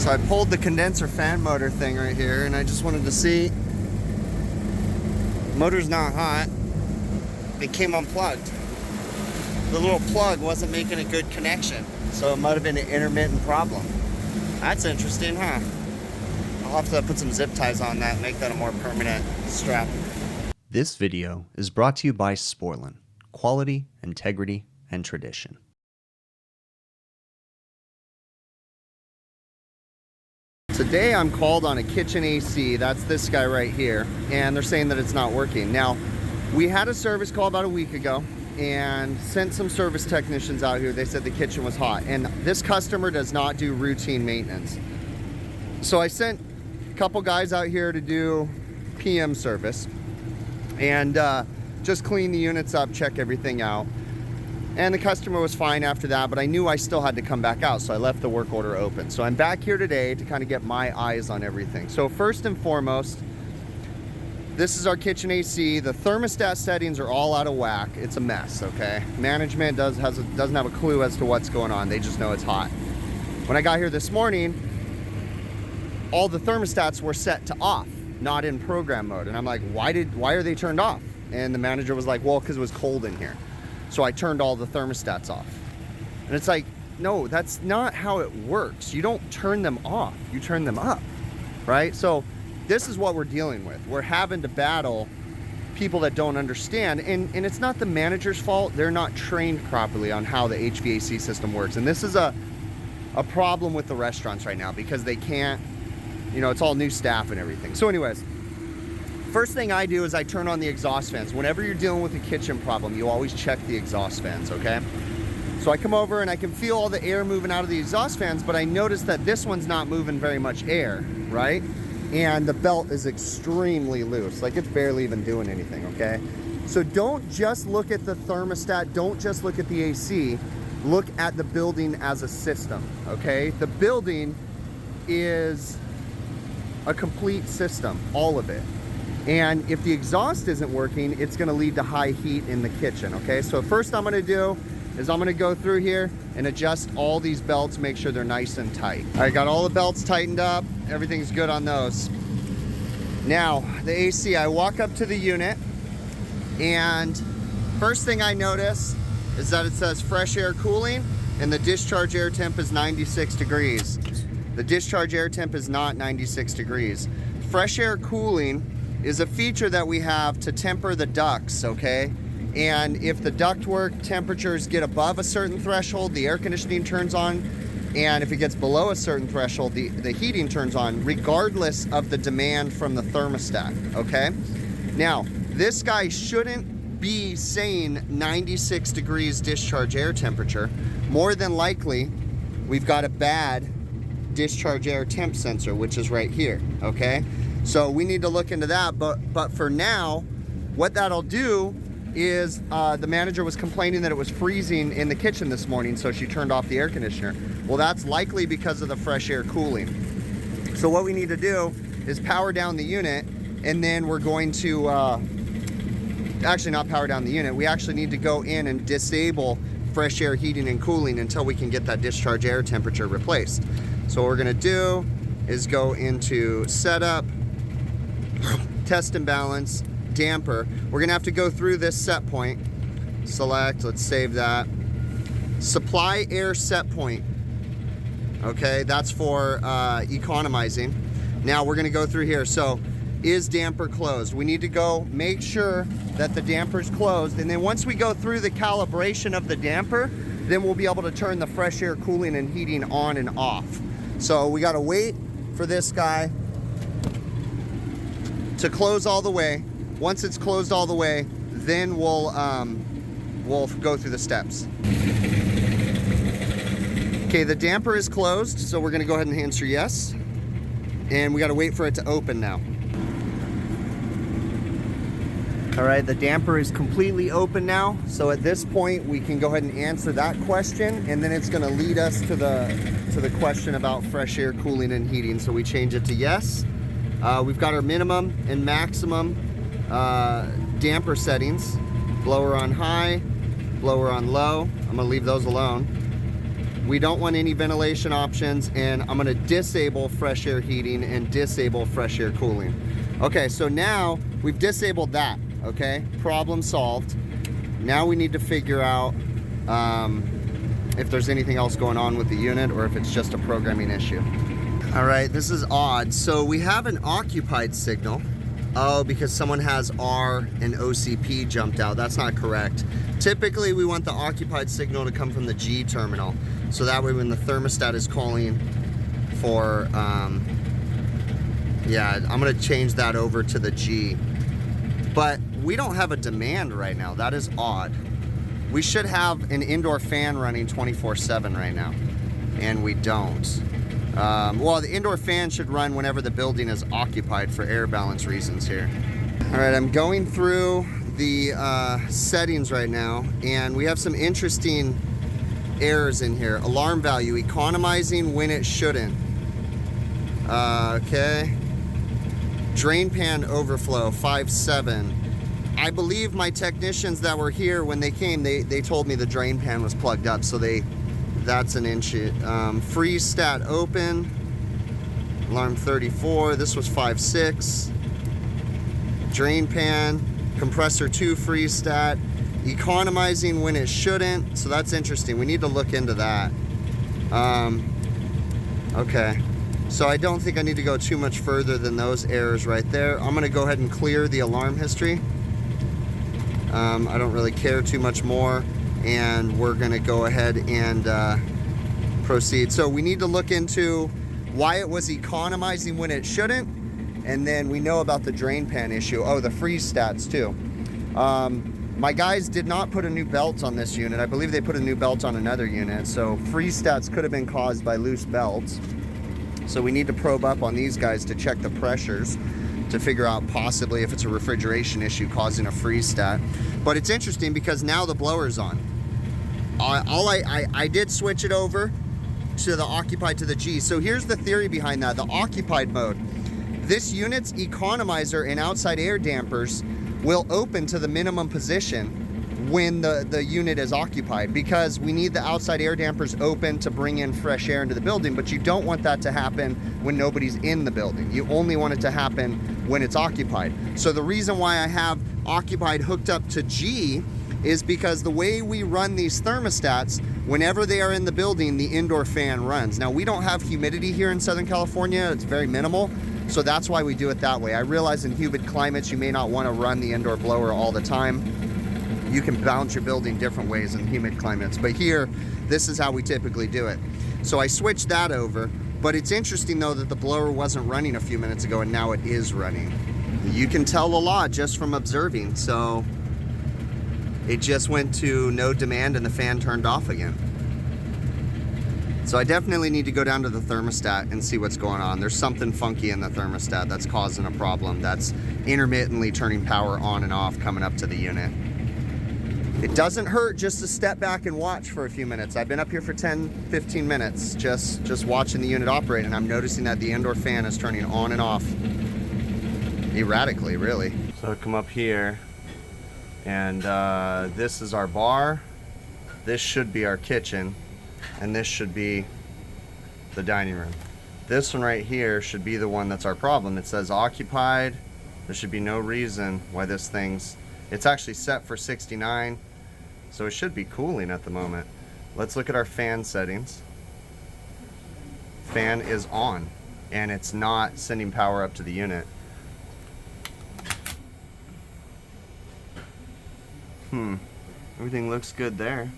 So I pulled the condenser fan motor thing right here, and I just wanted to see. Motor's not hot. It came unplugged. The little plug wasn't making a good connection, so it might have been an intermittent problem. That's interesting, huh? I'll have to put some zip ties on that and make that a more permanent strap. This video is brought to you by Sporlan, quality, integrity, and tradition. Today I'm called on a kitchen AC, that's this guy right here, and they're saying that it's not working. Now, we had a service call about a week ago and sent some service technicians out here. They said the kitchen was hot, and this customer does not do routine maintenance. So I sent a couple guys out here to do PM service and just clean the units up, check everything out. And the customer was fine after that, but I knew I still had to come back out, so I left the work order open. So I'm back here today to kind of get my eyes on everything. So first and foremost, this is our kitchen AC. The thermostat settings are all out of whack. It's a mess, okay? Management doesn't have a clue as to what's going on. They just know it's hot. When I got here this morning, all the thermostats were set to off, not in program mode. And I'm like, why are they turned off? And the manager was like, well, because it was cold in here. So I turned all the thermostats off. And it's like, no, that's not how it works. You don't turn them off, you turn them up, right? So this is what we're dealing with. We're having to battle people that don't understand. And it's not the manager's fault. They're not trained properly on how the HVAC system works. And this is a problem with the restaurants right now because they can't, you know, it's all new staff and everything. So anyways, first thing I do is I turn on the exhaust fans. Whenever you're dealing with a kitchen problem, you always check the exhaust fans, okay? So I come over and I can feel all the air moving out of the exhaust fans, but I notice that this one's not moving very much air, right? And the belt is extremely loose, like it's barely even doing anything, okay? So don't just look at the thermostat, don't just look at the AC, look at the building as a system, okay? The building is a complete system, all of it. And if the exhaust isn't working, it's gonna lead to high heat in the kitchen, okay? So first I'm gonna do is I'm gonna go through here and adjust all these belts, make sure they're nice and tight. I got all the belts tightened up, everything's good on those. Now, the AC, I walk up to the unit, and first thing I notice is that it says fresh air cooling, and the discharge air temp is 96 degrees. The discharge air temp is not 96 degrees. Fresh air cooling is a feature that we have to temper the ducts, okay? And if the ductwork temperatures get above a certain threshold, the air conditioning turns on, and if it gets below a certain threshold, the heating turns on, regardless of the demand from the thermostat, okay? Now, this guy shouldn't be saying 96 degrees discharge air temperature. More than likely, we've got a bad discharge air temp sensor, which is right here, okay? So we need to look into that, but for now, what that'll do is the manager was complaining that it was freezing in the kitchen this morning, so she turned off the air conditioner. Well, that's likely because of the fresh air cooling. So what we need to do is power down the unit, and then we're going to, actually not power down the unit, we actually need to go in and disable fresh air heating and cooling until we can get that discharge air temperature replaced. So what we're gonna do is go into setup, test and balance, damper. We're gonna have to go through this set point. Select, let's save that. Supply air set point. Okay, that's for economizing. Now we're gonna go through here. So, is damper closed? We need to go make sure that the damper's closed, and then once we go through the calibration of the damper, then we'll be able to turn the fresh air cooling and heating on and off. So we gotta wait for this guy to close all the way. Once it's closed all the way, then we'll go through the steps. Okay, the damper is closed, so we're gonna go ahead and answer yes. And we gotta wait for it to open now. All right, the damper is completely open now. So at this point, we can go ahead and answer that question, and then it's gonna lead us to the question about fresh air cooling and heating. So we change it to yes. We've got our minimum and maximum damper settings. Blower on high, blower on low. I'm gonna leave those alone. We don't want any ventilation options, and I'm gonna disable fresh air heating and disable fresh air cooling. Okay, so now we've disabled that, okay? Problem solved. Now we need to figure out if there's anything else going on with the unit or if it's just a programming issue. All right, this is odd. So we have an occupied signal. Oh, because someone has R and OCP jumped out. That's not correct. Typically, we want the occupied signal to come from the G terminal. So that way when the thermostat is calling for, yeah, I'm gonna change that over to the G. But we don't have a demand right now. That is odd. We should have an indoor fan running 24/7 right now, and we don't. Well, the indoor fan should run whenever the building is occupied for air balance reasons here. All right, I'm going through the settings right now, and we have some interesting errors in here. Alarm value, economizing when it shouldn't. Okay. Drain pan overflow, 5.7. I believe my technicians that were here when they came, they told me the drain pan was plugged up, so that's an issue. Freeze stat open, alarm 34, this was 5.6. Drain pan, compressor 2 freeze stat, economizing when it shouldn't, so that's interesting. We need to look into that. Okay, so I don't think I need to go too much further than those errors right there. I'm gonna go ahead and clear the alarm history. I don't really care too much more, and we're gonna go ahead and proceed. So we need to look into why it was economizing when it shouldn't, and then we know about the drain pan issue. Oh, the freeze stats too. My guys did not put a new belt on this unit. I believe they put a new belt on another unit, so freeze stats could have been caused by loose belts. So we need to probe up on these guys to check the pressures to figure out possibly if it's a refrigeration issue causing a freeze stat. But it's interesting because now the blower's on. I did switch it over to the occupied to the G. So here's the theory behind that, the occupied mode. This unit's economizer and outside air dampers will open to the minimum position when the unit is occupied, because we need the outside air dampers open to bring in fresh air into the building, but you don't want that to happen when nobody's in the building. You only want it to happen when it's occupied. So the reason why I have occupied hooked up to G is because the way we run these thermostats, whenever they are in the building, the indoor fan runs. Now, we don't have humidity here in Southern California. It's very minimal. So that's why we do it that way. I realize in humid climates, you may not want to run the indoor blower all the time. You can balance your building different ways in humid climates. But here, this is how we typically do it. So I switched that over. But it's interesting, though, that the blower wasn't running a few minutes ago, and now it is running. You can tell a lot just from observing. So it just went to no demand, and the fan turned off again. So I definitely need to go down to the thermostat and see what's going on. There's something funky in the thermostat that's causing a problem, that's intermittently turning power on and off coming up to the unit. It doesn't hurt just to step back and watch for a few minutes. I've been up here for 10, 15 minutes just watching the unit operate, and I'm noticing that the indoor fan is turning on and off erratically, really. So I come up here, and this is our bar. This should be our kitchen. And this should be the dining room. This one right here should be the one that's our problem. It says occupied. There should be no reason why this thing's, it's actually set for 69, so it should be cooling at the moment. Let's look at our fan settings. Fan is on, and it's not sending power up to the unit. Everything looks good there.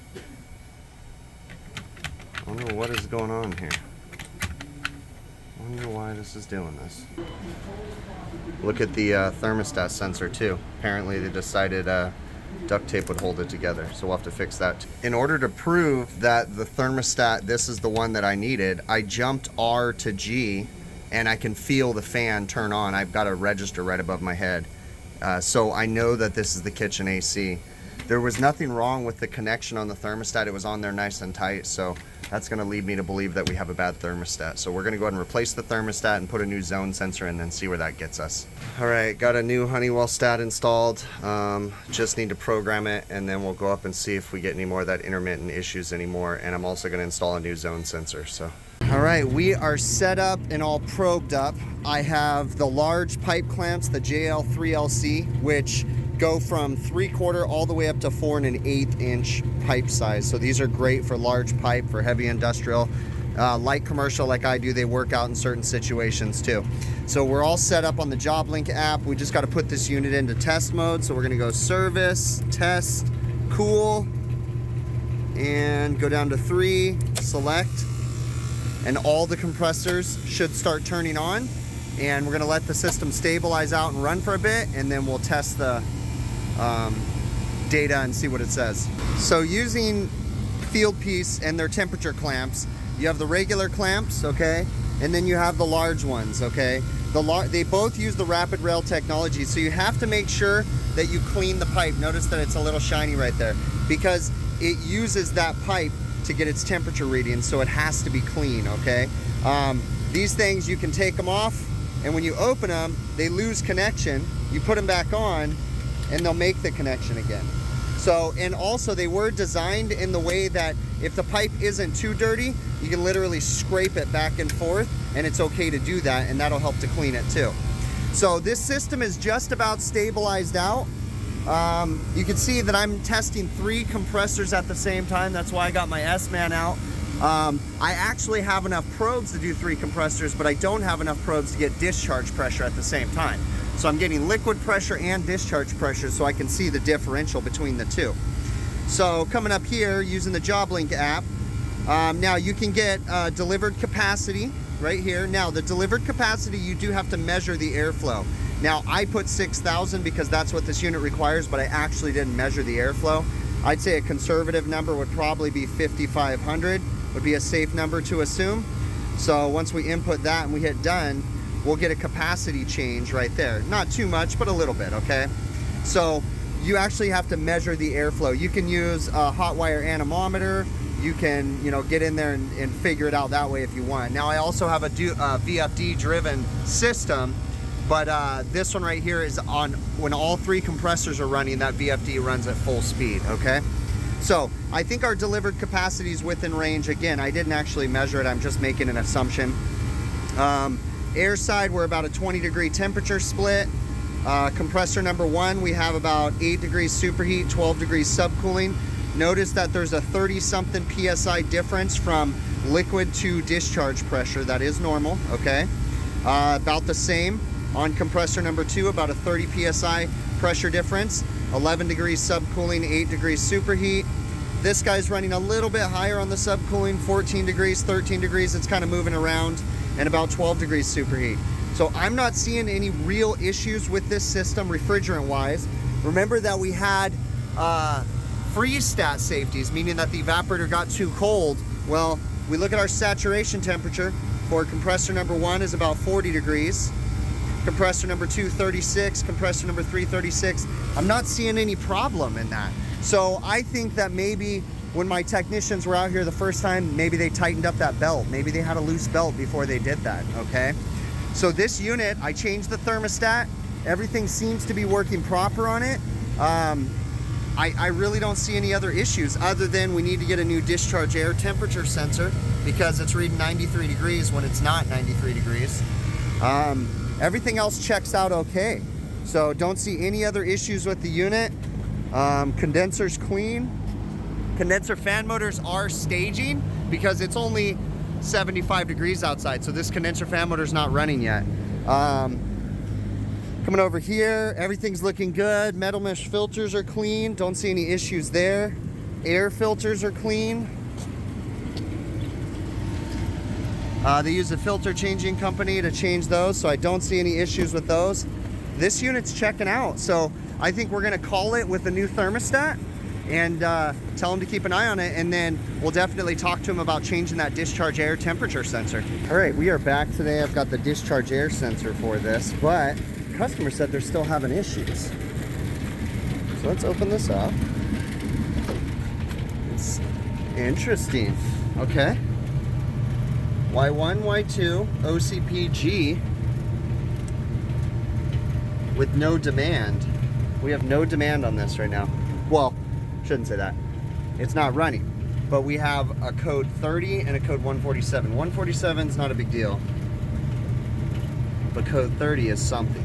I wonder what is going on here. I wonder why this is doing this. Look at the thermostat sensor too. Apparently they decided duct tape would hold it together, so we'll have to fix that. In order to prove that the thermostat, this is the one that I needed, I jumped R to G, and I can feel the fan turn on. I've got a register right above my head. So I know that this is the kitchen AC. There was nothing wrong with the connection on the thermostat. It was on there nice and tight, so that's going to lead me to believe that we have a bad thermostat. So we're going to go ahead and replace the thermostat and put a new zone sensor in and see where that gets us. All right, got a new Honeywell stat installed. Just need to program it, and then we'll go up and see if we get any more of that intermittent issues anymore. And I'm also going to install a new zone sensor. So, all right, we are set up and all probed up. I have the large pipe clamps, the JL3LC, which go from 3/4 all the way up to 4 1/8 inch pipe size. So these are great for large pipe, for heavy industrial, light commercial like I do. They work out in certain situations too. So we're all set up on the JobLink app. We just got to put this unit into test mode. So we're going to go service, test, cool, and go down to 3, select, and all the compressors should start turning on. And we're going to let the system stabilize out and run for a bit, and then we'll test the data and see what it says. So using Fieldpiece and their temperature clamps, you have the regular clamps, okay, and then you have the large ones, okay. They both use the rapid rail technology, so you have to make sure that you clean the pipe. Notice that it's a little shiny right there because it uses that pipe to get its temperature reading, so it has to be clean, okay. These things, you can take them off, and when you open them, they lose connection. You put them back on, and they'll make the connection again. So, and also they were designed in the way that if the pipe isn't too dirty, you can literally scrape it back and forth, and it's okay to do that, and that'll help to clean it too. So this system is just about stabilized out. You can see that I'm testing 3 compressors at the same time. That's why I got my S-Man out. I actually have enough probes to do 3 compressors, but I don't have enough probes to get discharge pressure at the same time. So I'm getting liquid pressure and discharge pressure so I can see the differential between the two. So coming up here using the JobLink app, now you can get delivered capacity right here. Now the delivered capacity, you do have to measure the airflow. Now I put 6,000 because that's what this unit requires, but I actually didn't measure the airflow. I'd say a conservative number would probably be 5,500, would be a safe number to assume. So once we input that and we hit done, we'll get a capacity change right there. Not too much, but a little bit, okay? So you actually have to measure the airflow. You can use a hot wire anemometer. You can, get in there and figure it out that way if you want. Now I also have a VFD driven system, but this one right here is on, when all 3 compressors are running, that VFD runs at full speed, okay? So I think our delivered capacity is within range. Again, I didn't actually measure it, I'm just making an assumption. Air side, we're about a 20-degree temperature split. Compressor number 1, we have about 8 degrees superheat, 12 degrees subcooling. Notice that there's a 30-something PSI difference from liquid to discharge pressure. That is normal, okay? About the same on compressor number 2, about a 30 PSI pressure difference, 11 degrees subcooling, 8 degrees superheat. This guy's running a little bit higher on the subcooling, 14 degrees, 13 degrees, it's kind of moving around, and about 12 degrees superheat. So I'm not seeing any real issues with this system refrigerant-wise. Remember that we had freeze stat safeties, meaning that the evaporator got too cold. Well, we look at our saturation temperature for compressor number 1 is about 40 degrees. Compressor number 2, 36. Compressor number 3, 36. I'm not seeing any problem in that. So I think that maybe when my technicians were out here the first time, maybe they tightened up that belt. Maybe they had a loose belt before they did that, okay? So this unit, I changed the thermostat. Everything seems to be working proper on it. I really don't see any other issues other than we need to get a new discharge air temperature sensor because it's reading 93 degrees when it's not 93 degrees. Everything else checks out okay. So don't see any other issues with the unit. Condenser's clean. Condenser fan motors are staging because it's only 75 degrees outside, so this condenser fan motor's not running yet. Coming over here, everything's looking good. Metal mesh filters are clean. Don't see any issues there. Air filters are clean. They use a filter changing company to change those, so I don't see any issues with those. This unit's checking out, so I think we're gonna call it with a new thermostat and tell them to keep an eye on it, and then we'll definitely talk to them about changing that discharge air temperature sensor. All right, we are back today. I've got the discharge air sensor for this, but the customer said they're still having issues. So let's open this up. Interesting. Okay. Y1, Y2, OCPG with no demand. We have no demand on this right now. Well, shouldn't say that. It's not running. But we have a code 30 and a code 147. 147 is not a big deal. But code 30 is something.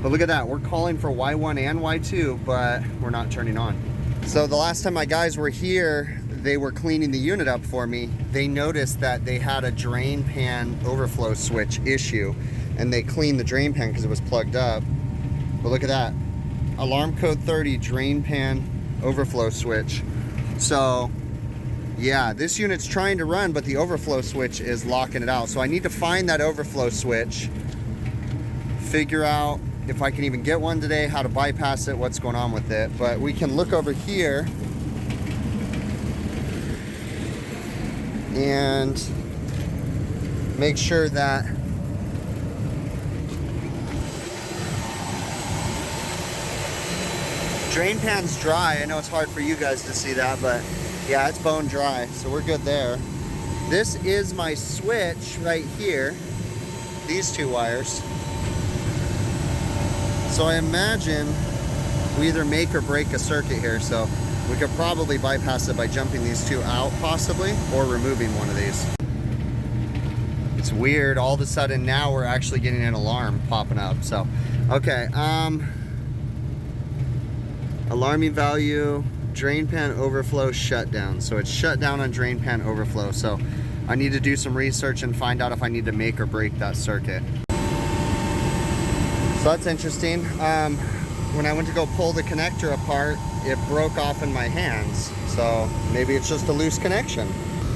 But look at that. We're calling for Y1 and Y2, but we're not turning on. So the last time my guys were here, they were cleaning the unit up for me. They noticed that they had a drain pan overflow switch issue, and they cleaned the drain pan because it was plugged up. But look at that. Alarm code 30 drain pan overflow switch. So yeah, this unit's trying to run, but the overflow switch is locking it out. So I need to find that overflow switch, figure out if I can even get one today, how to bypass it, what's going on with it. But we can look over here and make sure that drain pan's dry. I know it's hard for you guys to see that, but yeah, it's bone dry, so we're good there. This is my switch right here, these two wires. So I imagine we either make or break a circuit here, so we could probably bypass it by jumping these two out possibly, or removing one of these. It's weird, all of a sudden now we're actually getting an alarm popping up. So, okay, alarming value, drain pan overflow shutdown. So it's shut down on drain pan overflow. So I need to do some research and find out if I need to make or break that circuit. So that's interesting. When I went to go pull the connector apart, it broke off in my hands. So maybe it's just a loose connection.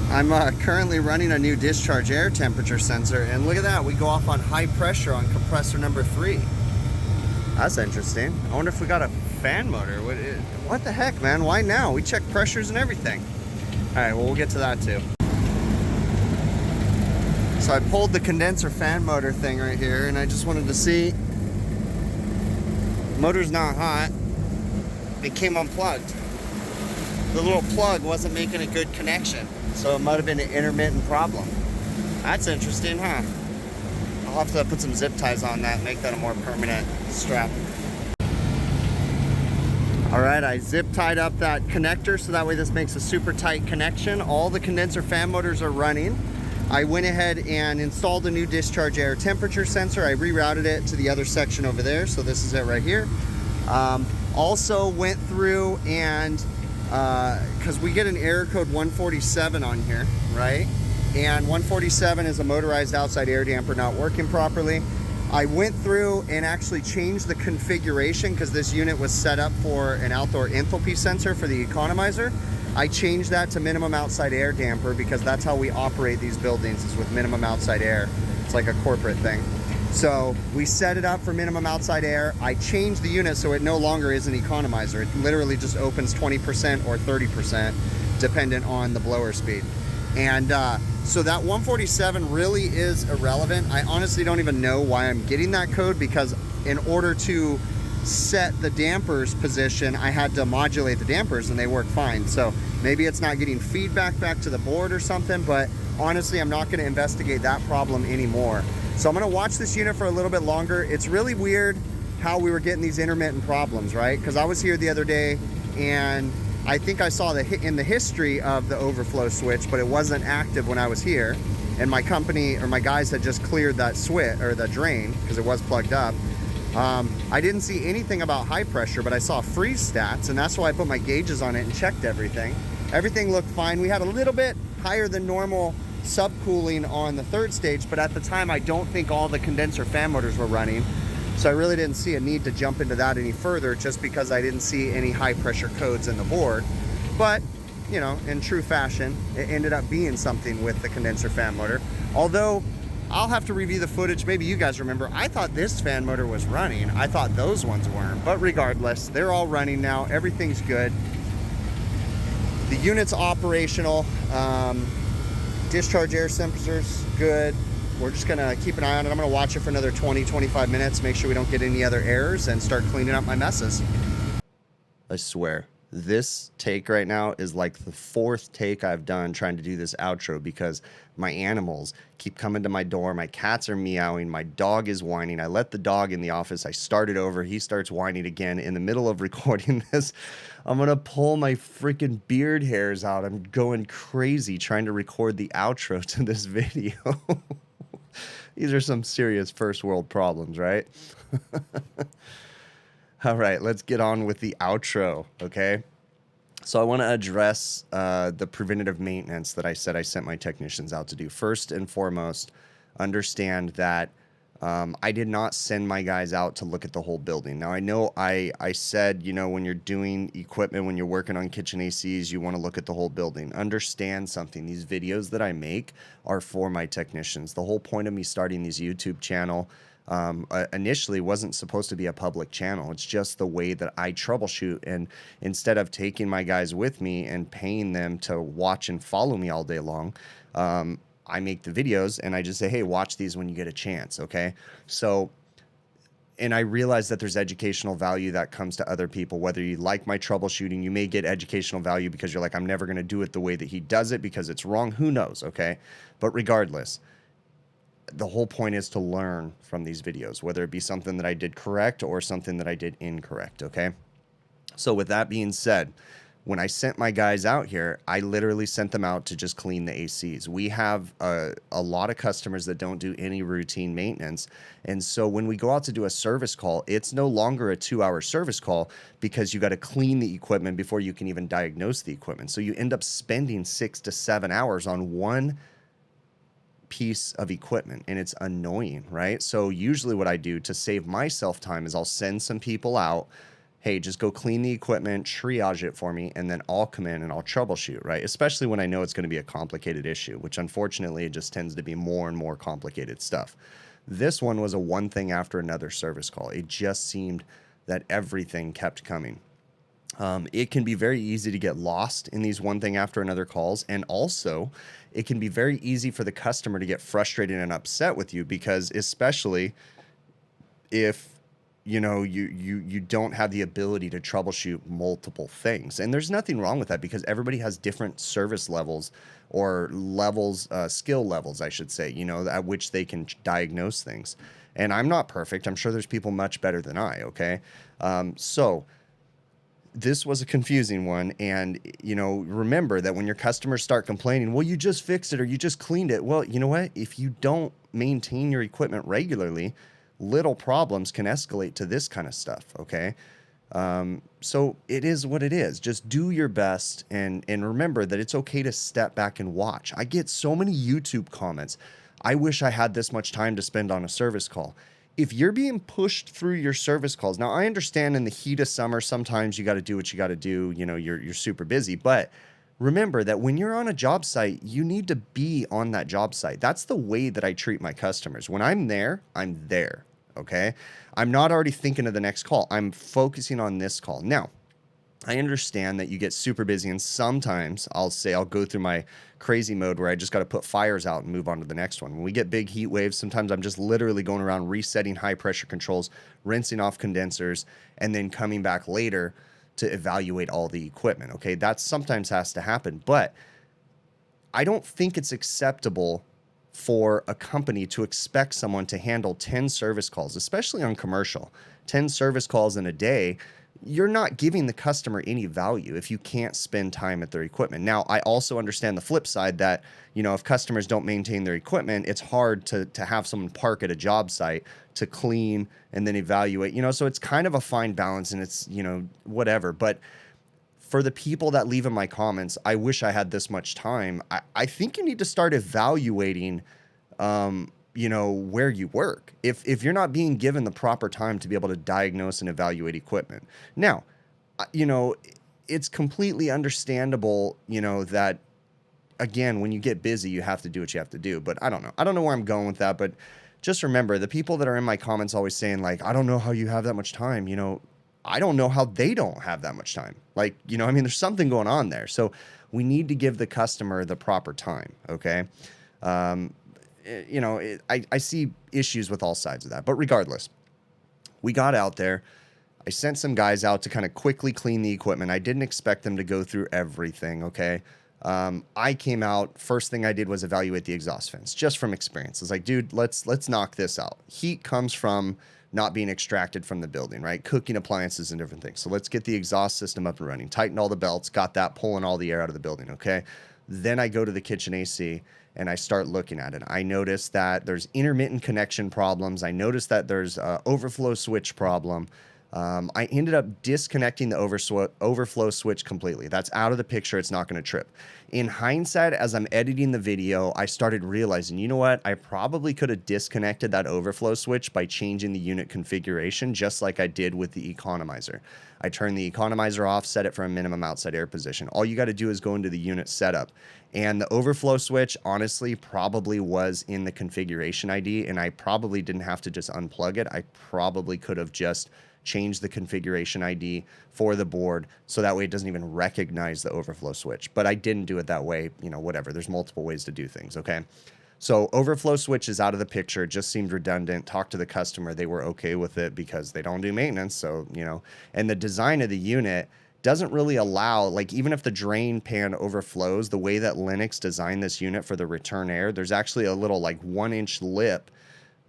I'm currently running a new discharge air temperature sensor, and look at that, we go off on high pressure on compressor number 3. That's interesting. I wonder if we got a fan motor. What the heck, man? Why now? We check pressures and everything. All right, well, we'll get to that too. So I pulled the condenser fan motor thing right here, and I just wanted to see. Motor's not hot. It came unplugged. The little plug wasn't making a good connection, so it might have been an intermittent problem. That's interesting, huh? I'll have to put some zip ties on that and make that a more permanent strap. All right, I zip tied up that connector so that way this makes a super tight connection. All the condenser fan motors are running. I went ahead and installed a new discharge air temperature sensor. I rerouted it to the other section over there, so this is it right here. Also went through and, because we get an error code 147 on here, right? And 147 is a motorized outside air damper not working properly. I went through and actually changed the configuration because this unit was set up for an outdoor enthalpy sensor for the economizer. I changed that to minimum outside air damper because that's how we operate these buildings, is with minimum outside air. It's like a corporate thing. So we set it up for minimum outside air. I changed the unit so it no longer is an economizer. It literally just opens 20% or 30% dependent on the blower speed. And so that 147 really is irrelevant. I honestly don't even know why I'm getting that code, because in order to set the dampers position, I had to modulate the dampers and they work fine. So maybe it's not getting feedback back to the board or something, but honestly, I'm not going to investigate that problem anymore. So I'm going to watch this unit for a little bit longer. It's really weird how we were getting these intermittent problems, right? Because I was here the other day and I think I saw in the history of the overflow switch, but it wasn't active when I was here. And my company or my guys had just cleared that switch or the drain because it was plugged up. I didn't see anything about high pressure, but I saw freeze stats, and that's why I put my gauges on it and checked everything. Everything looked fine. We had a little bit higher than normal subcooling on the third stage, but at the time I don't think all the condenser fan motors were running. So I really didn't see a need to jump into that any further, just because I didn't see any high pressure codes in the board. But, you know, in true fashion, it ended up being something with the condenser fan motor. Although, I'll have to review the footage. Maybe you guys remember, I thought this fan motor was running. I thought those ones weren't. But regardless, they're all running now. Everything's good. The unit's operational. Discharge air sensors, good. We're just gonna keep an eye on it. I'm gonna watch it for another 20-25 minutes, make sure we don't get any other errors, and start cleaning up my messes. I swear, This take right now is like the fourth take I've done trying to do this outro because my animals keep coming to my door. My cats are meowing. My dog is whining. I let the dog in the office. I started over. He starts whining again. In the middle of recording this, I'm going to pull my freaking beard hairs out. I'm going crazy trying to record the outro to this video. These are some serious first world problems, right? All right, let's get on with the outro, okay? So I want to address the preventative maintenance that I said I sent my technicians out to do. First and foremost, understand that I did not send my guys out to look at the whole building. Now, I know I said, you know, when you're doing equipment, when you're working on kitchen ACs, you want to look at the whole building. Understand something. These videos that I make are for my technicians. The whole point of me starting this YouTube channel initially wasn't supposed to be a public channel. It's just the way that I troubleshoot. And instead of taking my guys with me and paying them to watch and follow me all day long, I make the videos and I just say, hey, watch these when you get a chance. Okay. So, and I realize that there's educational value that comes to other people. Whether you like my troubleshooting, you may get educational value because you're like, I'm never going to do it the way that he does it because it's wrong. Who knows? Okay. But regardless, the whole point is to learn from these videos, whether it be something that I did correct or something that I did incorrect, okay? So with that being said, when I sent my guys out here, I literally sent them out to just clean the ACs. We have a lot of customers that don't do any routine maintenance. And so when we go out to do a service call, it's no longer a 2-hour service call because you got to clean the equipment before you can even diagnose the equipment. So you end up spending 6 to 7 hours on one piece of equipment, and it's annoying, right? So usually what I do to save myself time is I'll send some people out, hey, just go clean the equipment, triage it for me, and then I'll come in and I'll troubleshoot, right? Especially when I know it's going to be a complicated issue, which unfortunately it just tends to be more and more complicated stuff. This one was a one thing after another service call. It just seemed that everything kept coming. It can be very easy to get lost in these one thing after another calls. And also it can be very easy for the customer to get frustrated and upset with you because especially if, you know, you don't have the ability to troubleshoot multiple things. And there's nothing wrong with that because everybody has different service levels or levels, skill levels, I should say, you know, at which they can diagnose things. And I'm not perfect. I'm sure there's people much better than I, okay? So this was a confusing one. And, you know, remember that when your customers start complaining, well, you just fixed it or you just cleaned it. Well, you know what? If you don't maintain your equipment regularly, little problems can escalate to this kind of stuff. Okay. So it is what it is. Just do your best and remember that it's okay to step back and watch. I get so many YouTube comments. I wish I had this much time to spend on a service call. If you're being pushed through your service calls, now I understand in the heat of summer, sometimes you got to do what you got to do. You know, you're super busy, but remember that when you're on a job site, you need to be on that job site. That's the way that I treat my customers. When I'm there, I'm there. Okay. I'm not already thinking of the next call. I'm focusing on this call. Now, I understand that you get super busy and sometimes I'll go through my crazy mode where I just got to put fires out and move on to the next one. When we get big heat waves, sometimes I'm just literally going around resetting high pressure controls, rinsing off condensers, and then coming back later to evaluate all the equipment. Okay. That sometimes has to happen, but I don't think it's acceptable for a company to expect someone to handle 10 service calls, especially on commercial, 10 service calls in a day. You're not giving the customer any value if you can't spend time at their equipment. Now, I also understand the flip side that, you know, if customers don't maintain their equipment, it's hard to have someone park at a job site to clean and then evaluate, you know, so it's kind of a fine balance and it's, you know, whatever. But for the people that leave in my comments, I wish I had this much time. I think you need to start evaluating, you know, where you work. If you're not being given the proper time to be able to diagnose and evaluate equipment. Now, you know, it's completely understandable, you know, that again, when you get busy, you have to do what you have to do. But I don't know. I don't know where I'm going with that, but just remember the people that are in my comments always saying like, I don't know how you have that much time. You know, I don't know how they don't have that much time. Like, you know, I mean, there's something going on there. So we need to give the customer the proper time. Okay. You know, I see issues with all sides of that, but regardless, we got out there. I sent some guys out to kind of quickly clean the equipment. I didn't expect them to go through everything, okay? I came out, first thing I did was evaluate the exhaust fans, just from experience. It's like, dude, let's knock this out. Heat comes from not being extracted from the building, right? Cooking appliances and different things. So let's get the exhaust system up and running. Tightened all the belts, got that pulling all the air out of the building, okay? Then I go to the kitchen AC and I start looking at it. I notice that there's intermittent connection problems. I notice that there's a overflow switch problem. I ended up disconnecting the overflow switch completely. That's out of the picture. It's not going to trip. In hindsight, as I'm editing the video, I started realizing, you know what? I probably could have disconnected that overflow switch by changing the unit configuration, just like I did with the economizer. I turned the economizer off, set it for a minimum outside air position. All you got to do is go into the unit setup. And the overflow switch, honestly, probably was in the configuration ID, and I probably didn't have to just unplug it. I probably could have just change the configuration ID for the board so that way it doesn't even recognize the overflow switch. But I didn't do it that way, you know, whatever. There's multiple ways to do things, okay? So overflow switch is out of the picture. It just seemed redundant. Talked to the customer. They were okay with it because they don't do maintenance. So, you know, and the design of the unit doesn't really allow, like, even if the drain pan overflows, the way that Lennox designed this unit for the return air, there's actually a little like 1-inch lip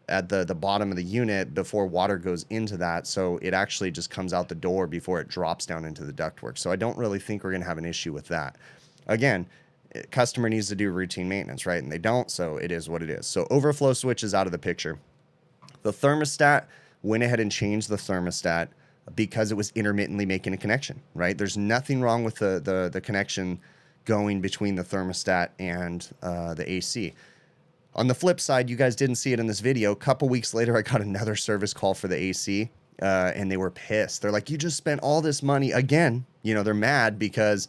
at the bottom of the unit before water goes into that. So it actually just comes out the door before it drops down into the ductwork. So I don't really think we're going to have an issue with that. Again, customer needs to do routine maintenance, right? And they don't, so it is what it is. So overflow switch is out of the picture. The thermostat, went ahead and changed the thermostat because it was intermittently making a connection, right? There's nothing wrong with the connection going between the thermostat and the AC. On the flip side, you guys didn't see it in this video. A couple weeks later, I got another service call for the AC, and they were pissed. They're like, you just spent all this money. Again, you know, they're mad because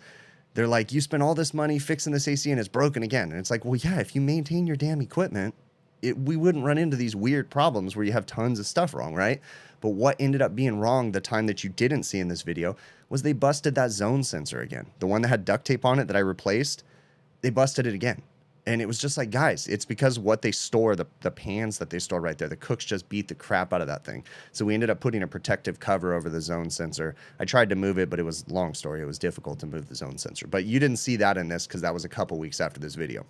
they're like, you spent all this money fixing this AC and it's broken again. And it's like, well, yeah, if you maintain your damn equipment, we wouldn't run into these weird problems where you have tons of stuff wrong, right? But what ended up being wrong the time that you didn't see in this video was they busted that zone sensor again. The one that had duct tape on it that I replaced, they busted it again. And it was just like, guys, it's because what they store, the pans that they store right there, the cooks just beat the crap out of that thing. So we ended up putting a protective cover over the zone sensor. I tried to move it, but it was a long story. It was difficult to move the zone sensor. But you didn't see that in this because that was a couple weeks after this video.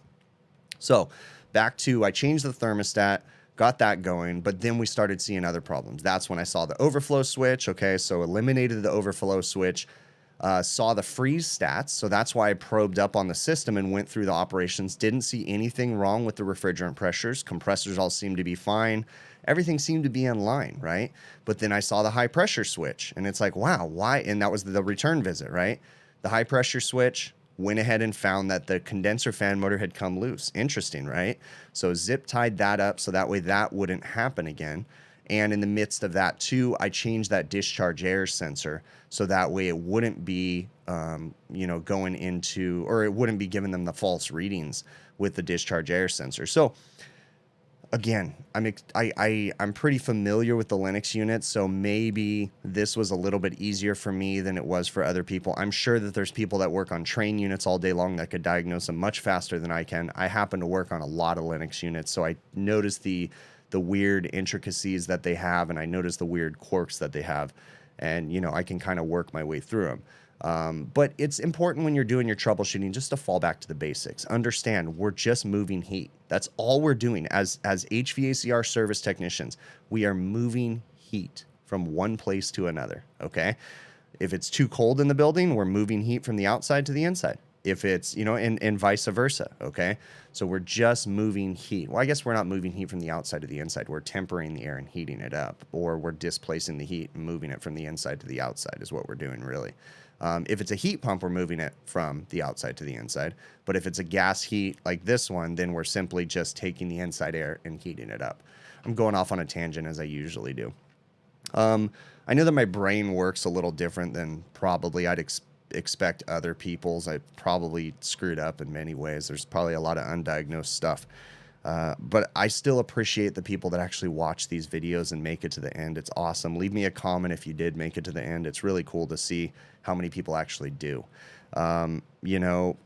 So back to, I changed the thermostat, got that going, but then we started seeing other problems. That's when I saw the overflow switch. Okay, so eliminated the overflow switch. Saw the freeze stats, so that's why I probed up on the system and went through the operations. Didn't see anything wrong with the refrigerant pressures. Compressors all seemed to be fine. Everything seemed to be in line, right? But then I saw the high pressure switch, and it's like, wow, why? And that was the return visit, right? The high pressure switch, went ahead and found that the condenser fan motor had come loose. Interesting, right? So zip tied that up so that way that wouldn't happen again. And in the midst of that too, I changed that discharge air sensor so that way it wouldn't be, you know, going into, or it wouldn't be giving them the false readings with the discharge air sensor. So again, I'm pretty familiar with the Lennox units, so maybe this was a little bit easier for me than it was for other people. I'm sure that there's people that work on train units all day long that could diagnose them much faster than I can. I happen to work on a lot of Lennox units, so I noticed the weird intricacies that they have, and I notice the weird quirks that they have, and you know, I can kind of work my way through them. But it's important when you're doing your troubleshooting just to fall back to the basics. Understand, we're just moving heat. That's all we're doing as HVACR service technicians. We are moving heat from one place to another, okay? If it's too cold in the building, we're moving heat from the outside to the inside. If it's, you know, and vice versa, okay? So we're just moving heat. Well, I guess we're not moving heat from the outside to the inside. We're tempering the air and heating it up, or we're displacing the heat and moving it from the inside to the outside is what we're doing, really. If it's a heat pump, we're moving it from the outside to the inside. But if it's a gas heat like this one, then we're simply just taking the inside air and heating it up. I'm going off on a tangent as I usually do. I know that my brain works a little different than probably I'd expect other people's. I probably screwed up in many ways. There's probably a lot of undiagnosed stuff. But I still appreciate the people that actually watch these videos and make it to the end. It's awesome. Leave me a comment if you did make it to the end. It's really cool to see how many people actually do. You know,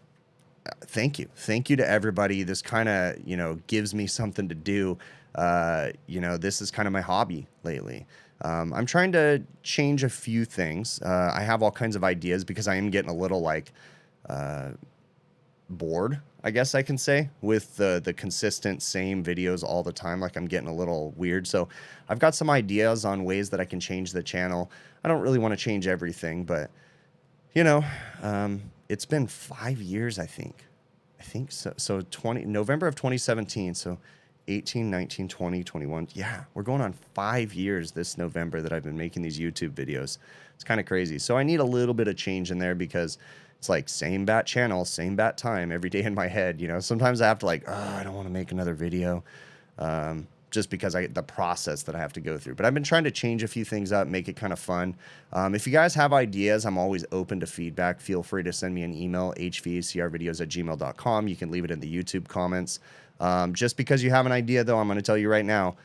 thank you. Thank you to everybody. This kind of, you know, gives me something to do. You know, this is kind of my hobby lately. I'm trying to change a few things. I have all kinds of ideas because I am getting a little like bored, I guess I can say, with the consistent same videos all the time. Like, I'm getting a little weird. So I've got some ideas on ways that I can change the channel. I don't really want to change everything, but you know, it's been 5 years, I think so. So November of 2017. So 18, 19, 20, 21. Yeah, we're going on 5 years this November that I've been making these YouTube videos. It's kind of crazy. So I need a little bit of change in there because it's like same bat channel, same bat time every day in my head. You know, sometimes I have to like, oh, I don't want to make another video. Just because the process that I have to go through. But I've been trying to change a few things up, make it kind of fun. If you guys have ideas, I'm always open to feedback. Feel free to send me an email, hvacrvideos@gmail.com. You can leave it in the YouTube comments. Just because you have an idea, though, I'm going to tell you right now,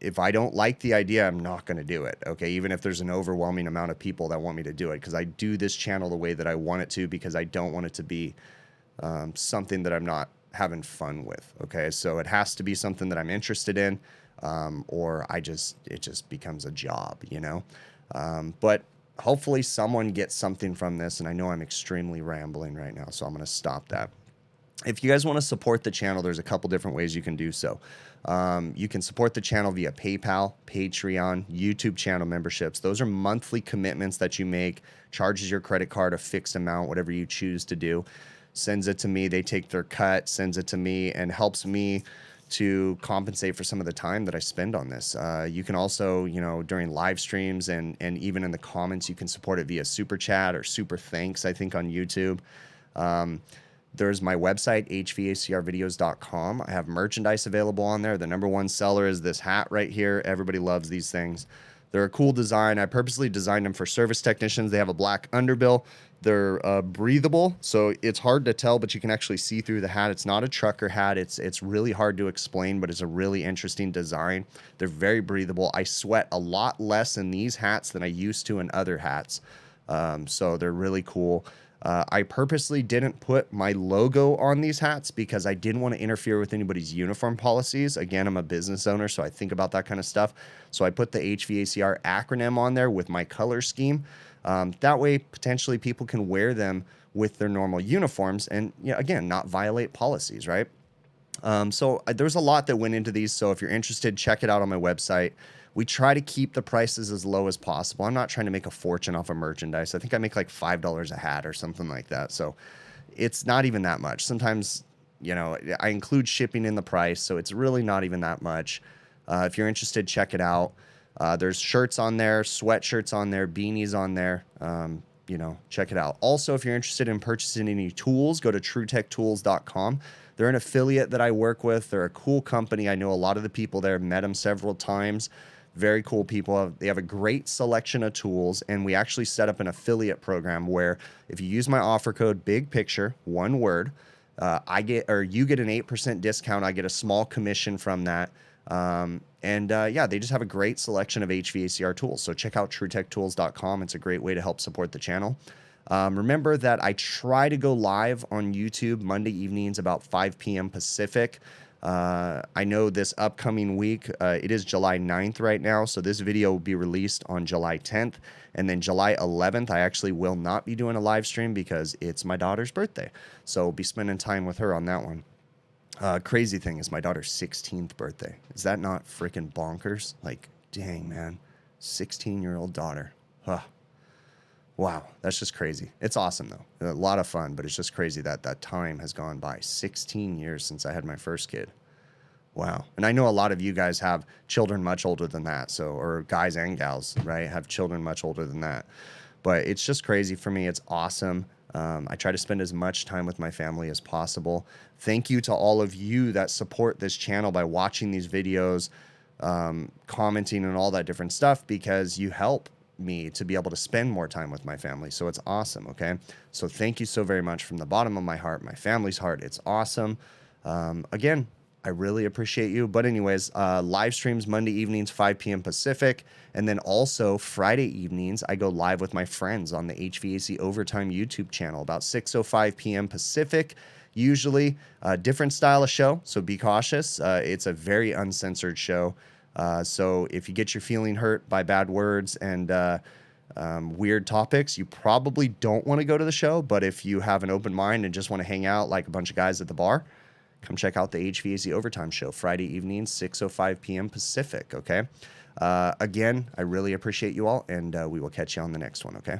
if I don't like the idea, I'm not going to do it, okay? Even if there's an overwhelming amount of people that want me to do it, because I do this channel the way that I want it to, because I don't want it to be something that I'm not having fun with, okay? So it has to be something that I'm interested in, or it just becomes a job, you know? But hopefully someone gets something from this, and I know I'm extremely rambling right now, so I'm going to stop that. If you guys want to support the channel, there's a couple different ways you can do so. You can support the channel via PayPal, Patreon, YouTube channel memberships. Those are monthly commitments that you make, charges your credit card a fixed amount, whatever you choose to do. Sends it to me, they take their cut, sends it to me, and helps me to compensate for some of the time that I spend on this. You can also, you know, during live streams and even in the comments, you can support it via Super Chat or Super Thanks, I think, on YouTube. There's my website, hvacrvideos.com. I have merchandise available on there. The #1 seller is this hat right here. Everybody loves these things. They're a cool design. I purposely designed them for service technicians. They have a black underbill. They're breathable, so it's hard to tell, but you can actually see through the hat. It's not a trucker hat. It's really hard to explain, but it's a really interesting design. They're very breathable. I sweat a lot less in these hats than I used to in other hats, so they're really cool. I purposely didn't put my logo on these hats because I didn't want to interfere with anybody's uniform policies. Again, I'm a business owner, so I think about that kind of stuff. So I put the HVACR acronym on there with my color scheme. That way, potentially, people can wear them with their normal uniforms and, you know, again, not violate policies, right? So there's a lot that went into these. So if you're interested, check it out on my website. We try to keep the prices as low as possible. I'm not trying to make a fortune off of merchandise. I think I make like $5 a hat or something like that. So it's not even that much. Sometimes, you know, I include shipping in the price, so it's really not even that much. If you're interested, check it out. There's shirts on there, sweatshirts on there, beanies on there. You know, check it out. Also, if you're interested in purchasing any tools, go to truetechtools.com. They're an affiliate that I work with. They're a cool company. I know a lot of the people there, met them several times. Very cool people. They have a great selection of tools, and we actually set up an affiliate program where if you use my offer code Big Picture, one word, you get an 8% discount. I get a small commission from that. Yeah, they just have a great selection of HVACR tools. So check out truetechtools.com. It's a great way to help support the channel. Remember that I try to go live on YouTube Monday evenings about 5 p.m. Pacific. I know this upcoming week, it is July 9th right now, so this video will be released on July 10th, and then July 11th, I actually will not be doing a live stream because it's my daughter's birthday, so I'll be spending time with her on that one. Crazy thing is my daughter's 16th birthday. Is that not freaking bonkers? Like, dang, man, 16-year-old daughter. Huh. Wow, that's just crazy. It's awesome, though. A lot of fun, but it's just crazy that that time has gone by. 16 years since I had my first kid. Wow. And I know a lot of you guys have children much older than that, so, or guys and gals, right, have children much older than that. But it's just crazy for me. It's awesome. I try to spend as much time with my family as possible. Thank you to all of you that support this channel by watching these videos, commenting and all that different stuff, because you help me to be able to spend more time with my family. So it's awesome. Okay. So thank you so very much from the bottom of my heart, my family's heart. It's awesome. Again, I really appreciate you. But anyways, live streams Monday evenings, 5 p.m. Pacific. And then also Friday evenings, I go live with my friends on the HVAC Overtime YouTube channel about 6:05 p.m. Pacific. Usually a different style of show, so be cautious. It's a very uncensored show. So if you get your feeling hurt by bad words and weird topics, you probably don't want to go to the show. But if you have an open mind and just want to hang out like a bunch of guys at the bar, come check out the HVAC Overtime Show, Friday evening, 6:05 p.m. Pacific, okay? Again, I really appreciate you all, and we will catch you on the next one, okay?